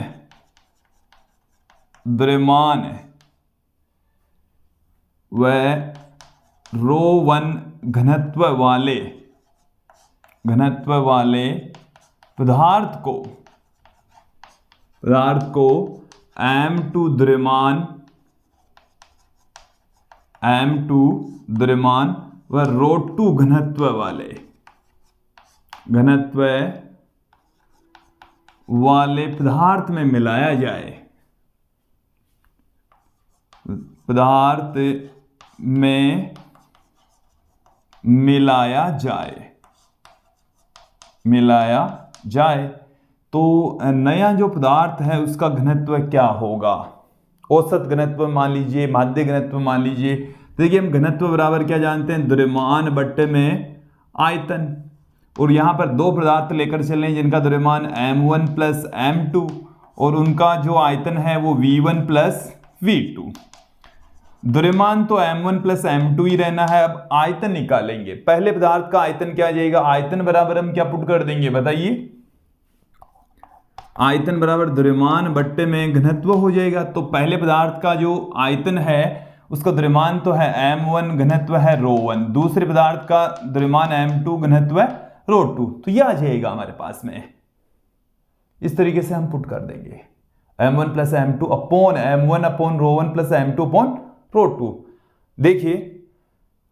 द्रव्यमान व ρ1 घनत्व वाले पदार्थ को M2 द्रव्यमान व ρ2 घनत्व वाले पदार्थ में मिलाया जाए, पदार्थ में मिलाया जाए तो नया जो पदार्थ है उसका घनत्व क्या होगा। औसत घनत्व मान लीजिए, माध्य घनत्व मान लीजिए। देखिए हम घनत्व बराबर क्या जानते हैं, द्रव्यमान बट्टे में आयतन। और यहाँ पर 2 पदार्थ लेकर चलें जिनका द्रव्यमान M1 प्लस M2 और उनका जो आयतन है वो V1 प्लस V2। द्रव्यमान तो M1 प्लस M2 ही रहना है। अब आयतन निकालेंगे। पहले पदार्थ का आयतन क्या आ जाएगा, आयतन बराबर हम क्या पुट कर देंगे बताइए, आयतन बराबर द्रव्यमान बट्टे में घनत्व हो जाएगा। तो पहले पदार्थ का जो आयतन है उसका द्रव्यमान तो है m1, घनत्व है ρ1, दूसरे पदार्थ का द्रव्यमान m2, घनत्व है ρ2। तो यह आ जाएगा हमारे पास में, इस तरीके से हम पुट कर देंगे m1 plus m2 upon m1 upon ρ1 plus m2 upon ρ2। देखिए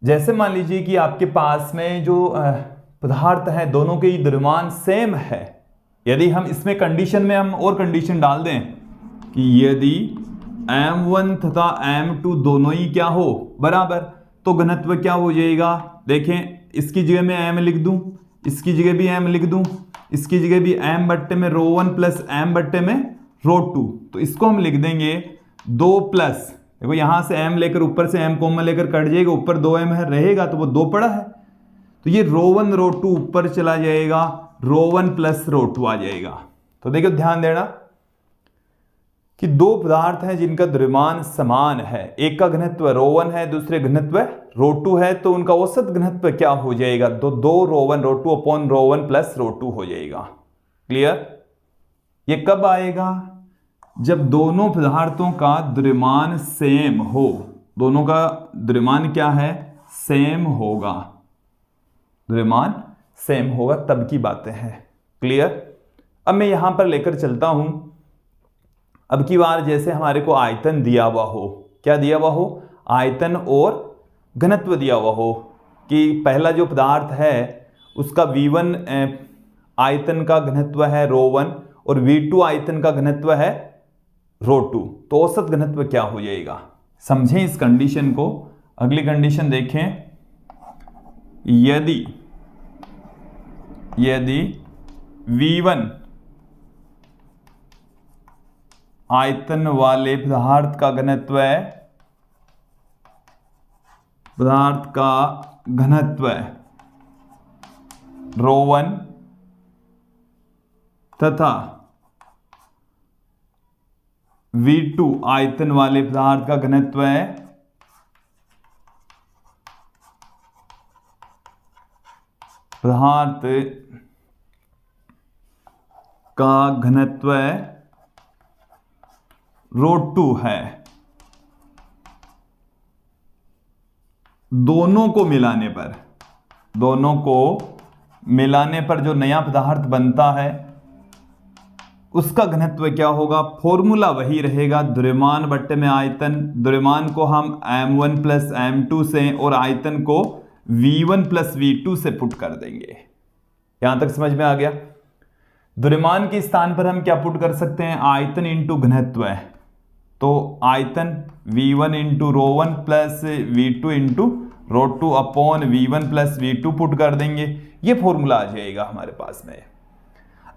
जैसे मान लीजिए कि आपके पास में जो पदार्थ है दोनों के द्रव्यमान सेम है, यदि हम इसमें कंडीशन में हम और कंडीशन डाल दें कि यदि m1 तथा m2 दोनों ही क्या हो बराबर, तो घनत्व क्या हो जाएगा। देखें इसकी जगह में m लिख दूं, इसकी जगह भी m लिख दूं, इसकी जगह भी m बट्टे में ρ1 प्लस m बट्टे में ρ2। तो इसको हम लिख देंगे 2 प्लस, देखो यहां से m लेकर ऊपर से m कॉमन लेकर कट जाएगा, ऊपर 2m है रहेगा तो वो 2 पड़ा है, तो ये ρ1 ρ2 ऊपर चला जाएगा, ρ1 प्लस ρ2 आ जाएगा। तो देखो ध्यान देना कि दो पदार्थ हैं जिनका द्रव्यमान समान है, एक का घनत्व ρ1 है, दूसरे घनत्व ρ2 है, तो उनका औसत घनत्व क्या हो जाएगा, तो 2 ρ1 ρ2 अपॉन ρ1 प्लस ρ2 हो जाएगा। क्लियर। ये कब आएगा, जब दोनों पदार्थों का द्रव्यमान सेम हो, दोनों का द्रव्यमान क्या है, सेम होगा, द्रव्यमान सेम होगा तब की बातें हैं। क्लियर। अब मैं यहां पर लेकर चलता हूं, अब की बार जैसे हमारे को आयतन दिया हुआ हो, क्या दिया हुआ हो, आयतन और घनत्व दिया हुआ हो, कि पहला जो पदार्थ है उसका V1 आयतन का घनत्व है ρ1 और V2 आयतन का घनत्व है ρ2, तो औसत घनत्व क्या हो जाएगा। समझें इस कंडीशन को। अगली कंडीशन देखें, यदि V1 आयतन वाले पदार्थ का घनत्व है, पदार्थ का घनत्व ρ1 तथा V2 आयतन वाले पदार्थ का घनत्व है पदार्थ का घनत्व ρ2 है, दोनों को मिलाने पर जो नया पदार्थ बनता है उसका घनत्व क्या होगा, फॉर्मूला वही रहेगा, द्रव्यमान बट्टे में आयतन। द्रव्यमान को हम m1 प्लस m2 से और आयतन को v1 प्लस v2 से पुट कर देंगे। यहां तक समझ में आ गया। द्रव्यमान के स्थान पर हम क्या पुट कर सकते हैं, आयतन इंटू घनत्व है, तो आयतन v1 into ρ1 plus v2 into ρ2 upon v1 plus v2 put कर देंगे, ये फॉर्मूला आ जाएगा हमारे पास में।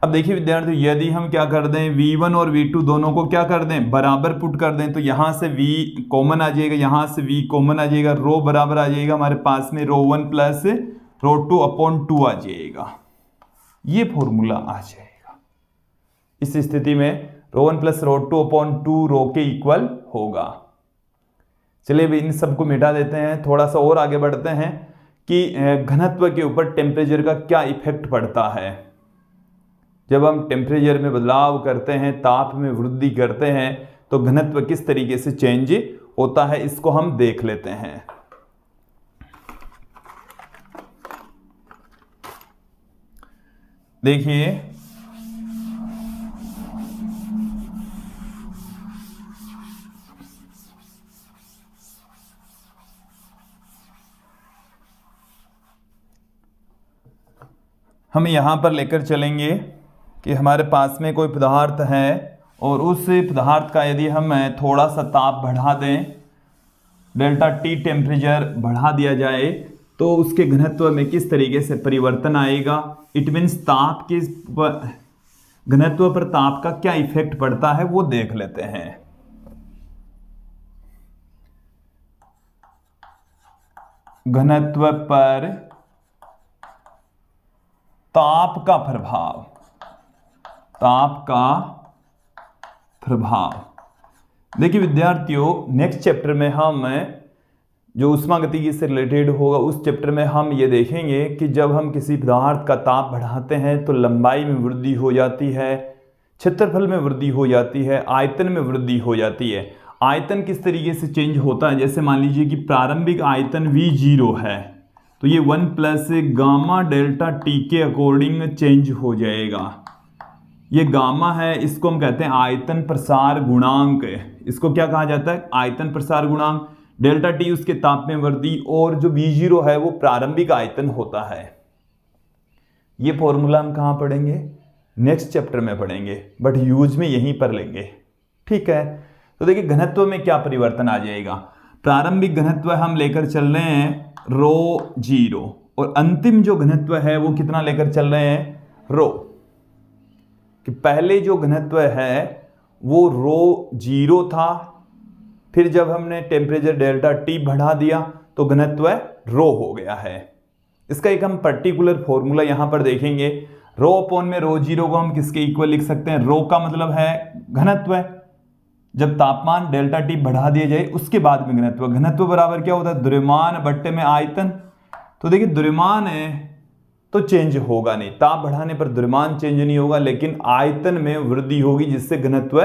अब देखिए विद्यार्थी, यदि हम क्या कर दें, v1 और v2 दोनों को क्या कर दें, बराबर पुट कर दें, तो यहां से v कॉमन आ जाएगा, यहां से v कॉमन आ जाएगा, रो बराबर आ जाएगा हमारे पास में, ρ1 प्लस ρ2 अपॉन 2 आ जाएगा, ये फॉर्मूला आ जाएगा। इस स्थिति में ρ1 प्लस ρ2 अपॉन 2 रो के इक्वल होगा। चलिए भी इन सबको मिटा देते हैं, थोड़ा सा और आगे बढ़ते हैं कि घनत्व के ऊपर टेम्परेचर का क्या इफेक्ट पड़ता है। जब हम टेम्परेचर में बदलाव करते हैं, ताप में वृद्धि करते हैं, तो घनत्व किस तरीके से चेंज होता है, इसको हम देख लेते हैं। देखिए हम यहां पर लेकर चलेंगे कि हमारे पास में कोई पदार्थ है और उस पदार्थ का यदि हम थोड़ा सा ताप बढ़ा दें, डेल्टा टी टेम्परेचर बढ़ा दिया जाए, तो उसके घनत्व में किस तरीके से परिवर्तन आएगा। इट मीन्स ताप के घनत्व पर ताप का क्या इफेक्ट पड़ता है वो देख लेते हैं। घनत्व पर ताप का प्रभाव, देखिए विद्यार्थियों, नेक्स्ट चैप्टर में हम जो ऊष्मागतिकी से रिलेटेड होगा, उस चैप्टर में हम ये देखेंगे कि जब हम किसी पदार्थ का ताप बढ़ाते हैं तो लंबाई में वृद्धि हो जाती है, क्षेत्रफल में वृद्धि हो जाती है, आयतन में वृद्धि हो जाती है। आयतन किस तरीके से चेंज होता है, जैसे मान लीजिए कि प्रारंभिक आयतन V0 है तो ये 1 प्लस गामा डेल्टा टी के अकॉर्डिंग चेंज हो जाएगा। ये गामा है, इसको हम कहते हैं आयतन प्रसार गुणांक। इसको क्या कहा जाता है? आयतन प्रसार गुणांक। डेल्टा टी उसके ताप में वृद्धि, और जो V0 है वो प्रारंभिक आयतन होता है। ये फॉर्मूला हम कहाँ पढ़ेंगे? नेक्स्ट चैप्टर में पढ़ेंगे, बट यूज में यहीं पर लेंगे, ठीक है। तो देखिए घनत्व में क्या परिवर्तन आ जाएगा। प्रारंभिक घनत्व हम लेकर चल रहे हैं ρ0, और अंतिम जो घनत्व है वो कितना लेकर चल रहे हैं? ρ। कि पहले जो घनत्व है वो ρ0 था, फिर जब हमने टेम्परेचर डेल्टा टी बढ़ा दिया तो घनत्व ρ हो गया है। इसका एक हम पर्टिकुलर फॉर्मूला यहां पर देखेंगे। ρ अपॉन में ρ0 को हम किसके इक्वल लिख सकते हैं? ρ का मतलब है घनत्व। जब तापमान डेल्टा टी बढ़ा दिया जाए उसके बाद में घनत्व। घनत्व बराबर क्या होता है? द्रव्यमान बट्टे में आयतन। तो देखिए द्रव्यमान है तो चेंज होगा नहीं, ताप बढ़ाने पर द्रव्यमान चेंज नहीं होगा, लेकिन आयतन में वृद्धि होगी जिससे घनत्व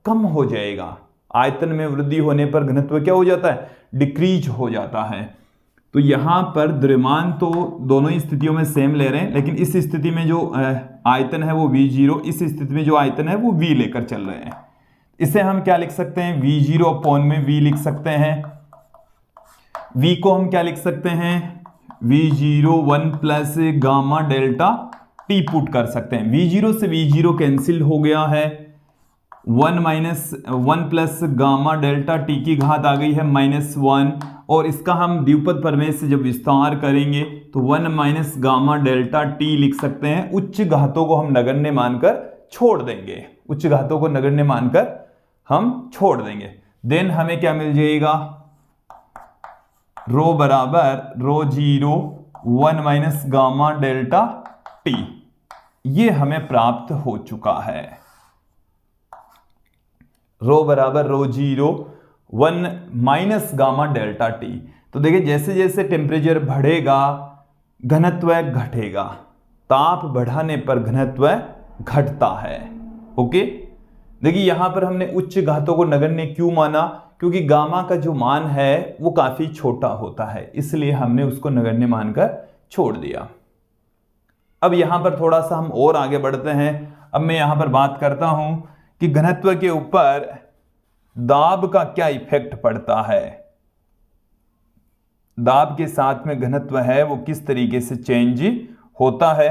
कम हो जाएगा। आयतन में वृद्धि होने पर घनत्व क्या हो जाता है? डिक्रीज हो जाता है। तो यहां पर द्रव्यमान तो दोनों ही स्थितियों में सेम ले रहे हैं, लेकिन इस स्थिति में जो आयतन है वो V0, इस स्थिति में जो आयतन है वो V लेकर चल रहे हैं। इसे हम क्या लिख सकते हैं? V0 अपॉन में V लिख सकते हैं। V को हम क्या लिख सकते हैं? V0 1 plus gamma delta T put कर सकते हैं। V0 से V0 कैंसिल हो गया है, 1 प्लस गामा डेल्टा टी की घात आ गई है -1, और इसका हम द्विपद प्रमेय से जब विस्तार करेंगे तो 1 माइनस गामा डेल्टा टी लिख सकते हैं। उच्च घातों को हम नगण्य मानकर छोड़ देंगे, उच्च घातों को नगण्य मानकर हम छोड़ देंगे। देन हमें क्या मिल जाएगा? रो बराबर ρ0 1 माइनस गामा डेल्टा टी, ये हमें प्राप्त हो चुका है। रो बराबर ρ0 1 माइनस गामा डेल्टा टी। तो देखिए जैसे जैसे टेम्परेचर बढ़ेगा घनत्व घटेगा, ताप बढ़ाने पर घनत्व घटता है। ओके, देखिए यहां पर हमने उच्च घातों को नगण्य क्यों माना? क्योंकि गामा का जो मान है वो काफी छोटा होता है, इसलिए हमने उसको नगण्य मानकर छोड़ दिया। अब यहां पर थोड़ा सा हम और आगे बढ़ते हैं। अब मैं यहां पर बात करता हूं कि घनत्व के ऊपर दाब का क्या इफेक्ट पड़ता है। दाब के साथ में घनत्व है वो किस तरीके से चेंज होता है।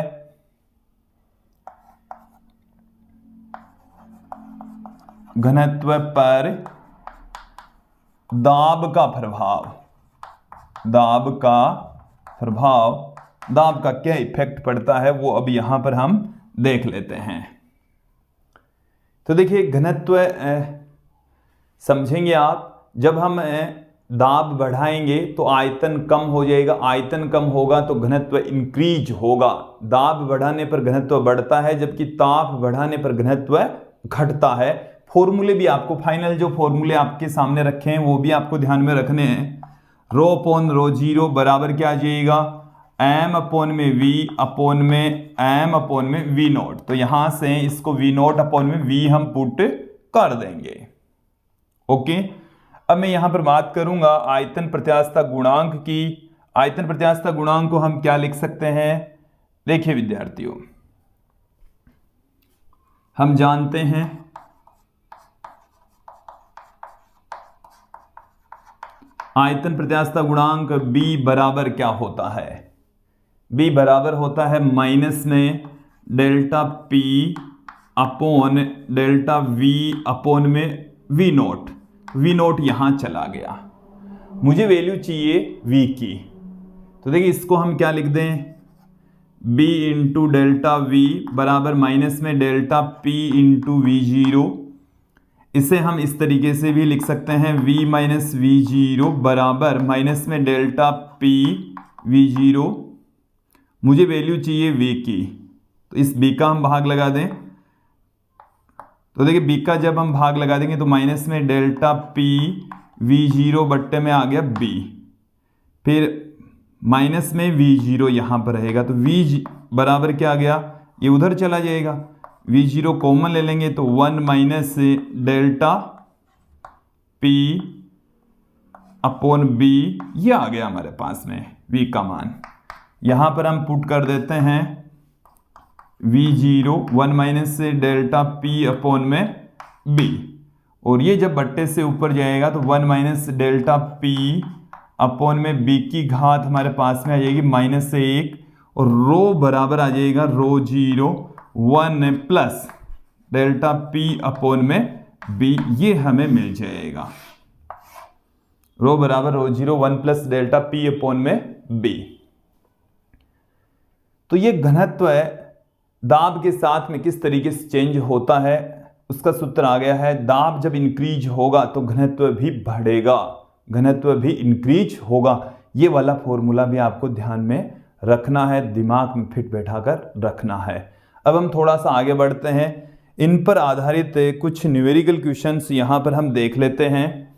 घनत्व पर दाब का प्रभाव, दाब का प्रभाव, दाब का क्या इफेक्ट पड़ता है वो अब यहां पर हम देख लेते हैं। तो देखिए घनत्व समझेंगे आप, जब हम दाब बढ़ाएंगे तो आयतन कम हो जाएगा, आयतन कम होगा तो घनत्व इंक्रीज होगा। दाब बढ़ाने पर घनत्व बढ़ता है, जबकि ताप बढ़ाने पर घनत्व घटता है। फॉर्मूले भी आपको, फाइनल जो फॉर्मूले आपके सामने रखे हैं वो भी आपको ध्यान में रखने हैं। रो अपॉन ρ0 बराबर क्या आ जाएगा? m अपॉन में v अपॉन में m अपॉन में v0। तो यहां से इसको v0 अपॉन में v हम पुट कर देंगे। ओके, अब मैं यहां पर बात करूंगा आयतन प्रत्यास्थता गुणांक की। आयतन प्रत्यास्थता गुणांक को हम क्या लिख सकते हैं? देखिए विद्यार्थियों, हम जानते हैं आयतन प्रत्यास्थता गुणांक B बराबर क्या होता है? B बराबर होता है माइनस में delta P upon delta V upon में V0। V0 यहां चला गया, मुझे वैल्यू चाहिए V की। तो देखिए इसको हम क्या लिख दें? B इंटू डेल्टा V बराबर माइनस में डेल्टा P इंटू V0। इसे हम इस तरीके से भी लिख सकते हैं V माइनस V0 बराबर माइनस में डेल्टा P V0। मुझे वैल्यू चाहिए V की, तो इस B का हम भाग लगा दें। तो देखिए B का जब हम भाग लगा देंगे तो माइनस में डेल्टा P V0 बट्टे में आ गया B, फिर माइनस में V0 यहां पर रहेगा, तो V बराबर क्या आ गया? ये उधर चला जाएगा। V0 कॉमन ले लेंगे तो 1 minus delta P upon B, ये आ गया हमारे पास में V का मान। यहां पर हम पुट कर देते हैं V0 1 माइनस से डेल्टा P अपॉन में B, और ये जब बट्टे से ऊपर जाएगा तो 1 माइनस डेल्टा P अपॉन में B की घात हमारे पास में आ जाएगी -1, और रो बराबर आ जाएगा ρ0 1 प्लस डेल्टा P अपॉन में B, ये हमें मिल जाएगा। रो बराबर ρ0 1 प्लस डेल्टा P अपॉन में B। तो ये घनत्व है दाब के साथ में किस तरीके से चेंज होता है, उसका सूत्र आ गया है। दाब जब इंक्रीज होगा तो घनत्व भी बढ़ेगा, घनत्व भी इंक्रीज होगा। ये वाला फॉर्मूला भी आपको ध्यान में रखना है, दिमाग में फिट बैठाकर रखना है। अब हम थोड़ा सा आगे बढ़ते हैं, इन पर आधारित कुछ न्यूमेरिकल क्वेश्चंस यहां पर हम देख लेते हैं।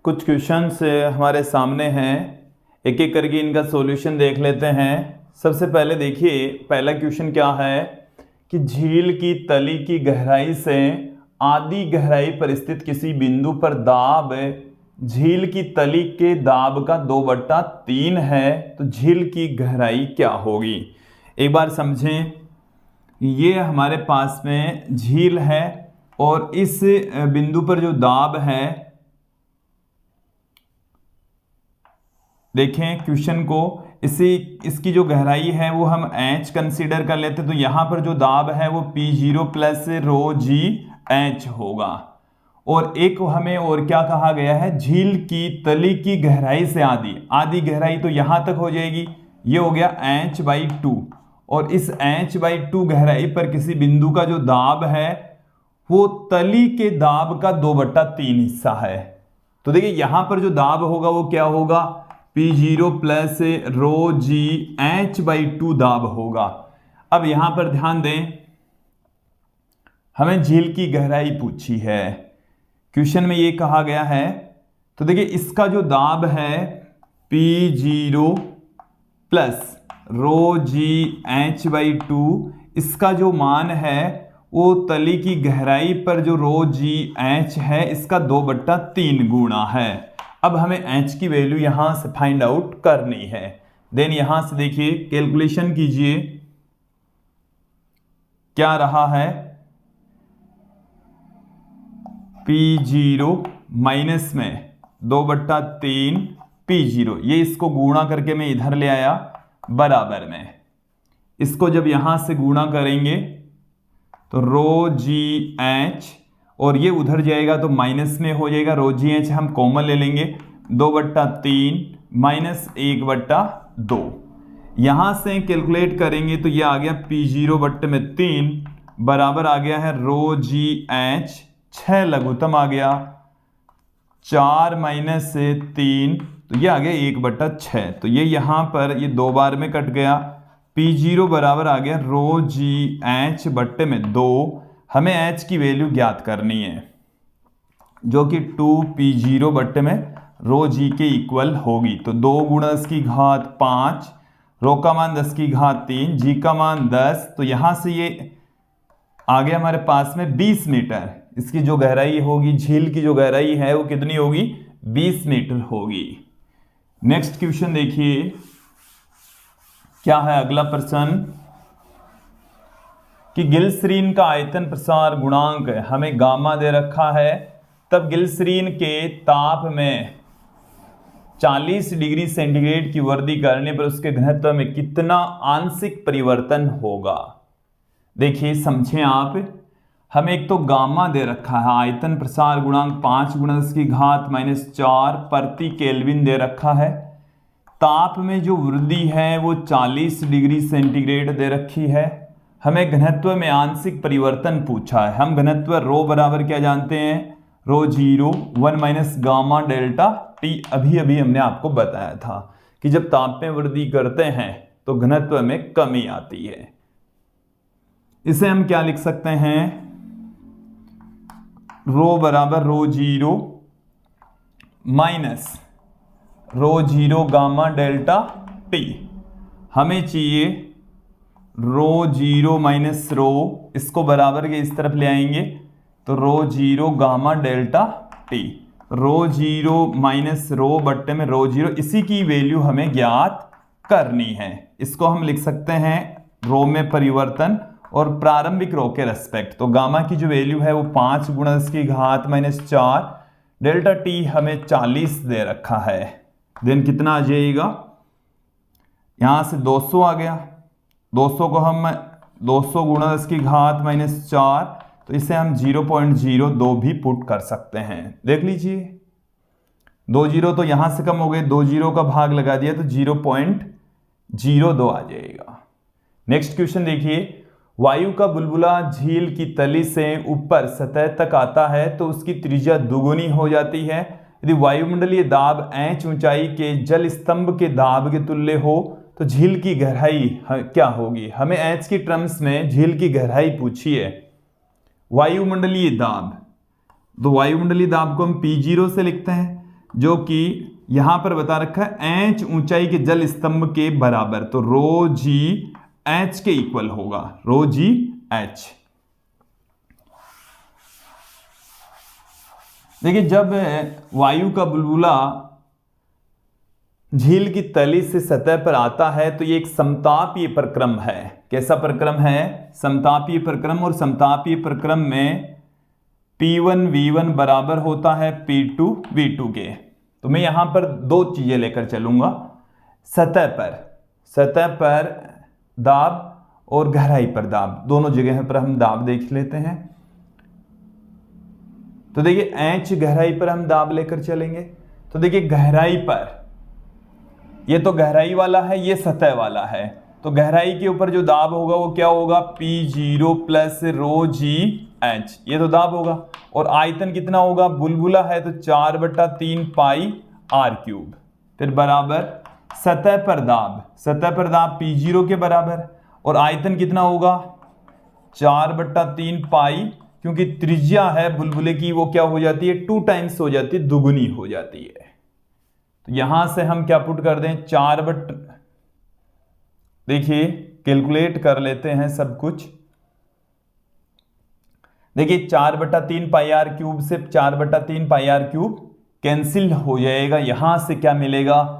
कुछ क्वेश्चंस हमारे सामने हैं, एक एक करके इनका सॉल्यूशन देख लेते हैं। सबसे पहले देखिए पहला क्वेश्चन क्या है कि झील की तली की गहराई से आधी गहराई पर स्थित किसी बिंदु पर दाब झील की तली के दाब का 2/3 है, तो झील की गहराई क्या होगी। एक बार समझें, ये हमारे पास में झील है और इस बिंदु पर जो दाब है, देखें क्वेश्चन को, इसकी जो गहराई है वो हम h कंसीडर कर लेते, तो यहां पर जो दाब है वो P0 प्लस ρgh होगा। और एक हमें और क्या कहा गया है, झील की तली की गहराई से आधी गहराई तो यहां तक हो जाएगी, ये हो गया h/2, और इस h/2 गहराई पर किसी बिंदु का जो दाब है वो तली के दाब का 2/3 हिस्सा है। तो देखिए यहां पर जो दाब होगा वो क्या होगा, P0 प्लस ρgh/2 दाब होगा। अब यहां पर ध्यान दें, हमें झील की गहराई पूछी है, क्वेश्चन में ये कहा गया है। तो देखिए इसका जो दाब है P0 प्लस ρgh/2, इसका जो मान है वो तली की गहराई पर जो ρgh है इसका 2/3 गुणा है। अब हमें h की वैल्यू यहां से फाइंड आउट करनी है। देन यहां से देखिए कैलकुलेशन कीजिए, क्या रहा है, P0 माइनस में 2/3 P0, ये इसको गुणा करके मैं इधर ले आया बराबर में, इसको जब यहां से गुणा करेंगे तो ρgh, और ये उधर जाएगा तो माइनस में हो जाएगा, ρgh हम कॉमन ले लेंगे, 2/3 माइनस 1/2, यहां से कैलकुलेट करेंगे तो ये आ गया P0/3 बराबर आ गया है ρgh, 6 लघुत्तम आ गया, 4 माइनस से 3, तो ये आ गया 1/6, तो ये यहां पर ये 2 बार में कट गया। P0 बराबर आ गया ρgh/2, हमें h की वैल्यू ज्ञात करनी है जो कि 2P0/ρg के इक्वल होगी। तो 2 गुणा 10 की घात 5, रो का मान 10 की घात 3, जी का मान 10, तो यहां से ये आ गया हमारे पास में 20 मीटर। इसकी जो गहराई होगी, झील की जो गहराई है वो कितनी होगी, 20 मीटर होगी। नेक्स्ट क्वेश्चन देखिए क्या है अगला प्रश्न, कि ग्लिसरीन का आयतन प्रसार गुणांक हमें गामा दे रखा है, तब ग्लिसरीन के ताप में 40 डिग्री सेंटीग्रेड की वृद्धि करने पर उसके घनत्व में कितना आंशिक परिवर्तन होगा। देखिए समझें आप, हमें एक तो गामा दे रखा है, आयतन प्रसार गुणांक 5 × 10 की घात -4 प्रति केल्विन दे रखा है, ताप में जो वृद्धि है वो 40 डिग्री सेंटीग्रेड दे रखी है, हमें घनत्व में आंशिक परिवर्तन पूछा है। हम घनत्व रो बराबर क्या जानते हैं, ρ0 1 माइनस गामा डेल्टा T, अभी अभी हमने आपको बताया था कि जब ताप में वृद्धि करते हैं तो घनत्व में कमी आती है। इसे हम क्या लिख सकते हैं, रो बराबर ρ0 माइनस ρ0 गामा डेल्टा T, हमें चाहिए रो जीरो माइनस रो, इसको बराबर के इस तरफ ले आएंगे तो रो जीरो गामा डेल्टा टी, रो जीरो माइनस रो बट्टे में रो जीरो, इसी की वैल्यू हमें ज्ञात करनी है। इसको हम लिख सकते हैं रो में परिवर्तन और प्रारंभिक रो के रेस्पेक्ट। तो गामा की जो वैल्यू है वो 5 गुणा 10 की घात माइनस 4, डेल्टा टी हमें 40 दे रखा है। देन कितना आ जाएगा, यहां से 200 आ गया, 200 को हम 200 गुणा 10 की घात माइनस 4, तो इसे हम 0.02 भी पुट कर सकते हैं। देख लीजिए 2 जीरो तो यहां से कम हो गए, 2 जीरो का भाग लगा दिया तो 0.02 आ जाएगा। नेक्स्ट क्वेश्चन देखिए, वायु का बुलबुला झील की तली से ऊपर सतह तक आता है तो उसकी त्रिज्या दुगुनी हो जाती है। यदि वायुमंडलीय दाब h ऊंचाई के जल स्तंभ के दाब के तुल्य हो तो झील की गहराई क्या होगी। हमें h की टर्म्स में झील की गहराई पूछी है। वायुमंडलीय दाब, तो वायुमंडलीय दाब को हम P0 से लिखते हैं, जो कि यहां पर बता रखा है h ऊंचाई के जल स्तंभ के बराबर, तो रो जी H के इक्वल होगा, रो जी H। देखिए जब वायु का बुलबुला झील की तली से सतह पर आता है तो ये एक समतापीय प्रक्रम है। कैसा प्रक्रम है, समतापीय प्रक्रम। और समतापीय प्रक्रम में P1 V1 बराबर होता है P2 V2 के। तो मैं यहां पर दो चीजें लेकर चलूंगा, सतह पर दाब और गहराई पर दाब, दोनों जगह पर हम दाब देख लेते हैं। तो देखिए h गहराई पर हम दाब लेकर चलेंगे, तो देखिए गहराई पर, ये तो गहराई वाला है, ये सतह वाला है, तो गहराई के ऊपर जो दाब होगा वो क्या होगा, P0 प्लस रो जी H, ये तो दाब होगा। और आयतन कितना होगा, बुलबुला है तो 4/3 पाई r³, फिर बराबर सतह पर दाब P0 के बराबर, और आयतन कितना होगा 4/3 पाई, क्योंकि त्रिज्या है बुलबुले की वो क्या हो जाती है 2 टाइम्स हो जाती है, दुगुनी हो जाती है। तो यहां से हम क्या पुट कर दें, देखिए कैलकुलेट कर लेते हैं सब कुछ। देखिए 4/3 पाई r³ से 4/3 पाई r³ कैंसिल हो जाएगा। यहां से क्या मिलेगा,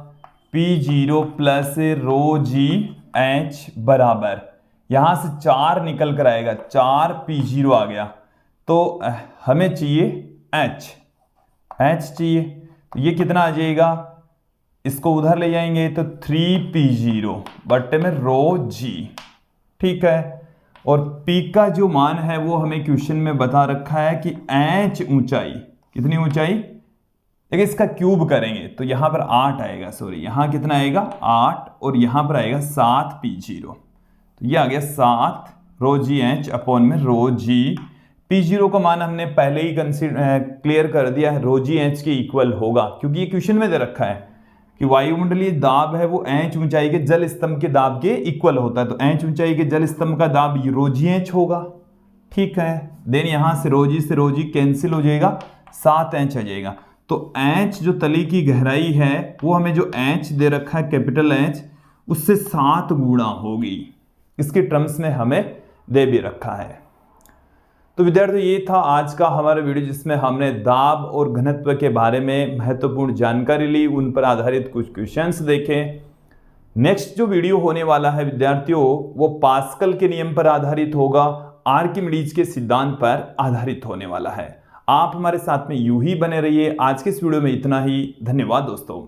P0 प्लस रो जी H बराबर, यहां से 4 निकल कर आएगा, 4 P0 आ गया, तो हमें चाहिए H चाहिए, तो ये कितना आ जाएगा, इसको उधर ले जाएंगे तो 3 P0 बट्टे में रो जी, ठीक है। और P का जो मान है वो हमें क्वेश्चन में बता रखा है कि H ऊंचाई, कितनी ऊंचाई, देखिए इसका क्यूब करेंगे तो यहां पर 8 आएगा, सॉरी यहां कितना आएगा 8, और यहां पर आएगा 7 P0, तो ये आ गया 7 रो जी H अपॉन में रो जी। P0 का मान हमने पहले ही क्लियर कर दिया है, रो जी H के इक्वल होगा, क्योंकि ये क्वेश्चन में दे रखा है कि वायुमंडलीय दाब है वो h ऊंचाई के जल स्तंभ के दाब के इक्वल होता है, तो h ऊंचाई के जल स्तंभ का दाब रो जी H होगा, ठीक है। देन यहां से रो जी कैंसिल हो जाएगा, 7h आ जाएगा। तो h जो तली की गहराई है वो हमें जो h दे रखा है कैपिटल H, उससे 7 गुणा होगी, इसके टर्म्स में हमें दे भी रखा है। तो विद्यार्थियों ये था आज का हमारा वीडियो, जिसमें हमने दाब और घनत्व के बारे में महत्वपूर्ण जानकारी ली, उन पर आधारित कुछ क्वेश्चंस देखे। नेक्स्ट जो वीडियो होने वाला है विद्यार्थियों वो पास्कल के नियम पर आधारित होगा, आर्किमिडीज के सिद्धांत पर आधारित होने वाला है। आप हमारे साथ में यूं ही बने रहिए। आज के इस वीडियो में इतना ही, धन्यवाद दोस्तों।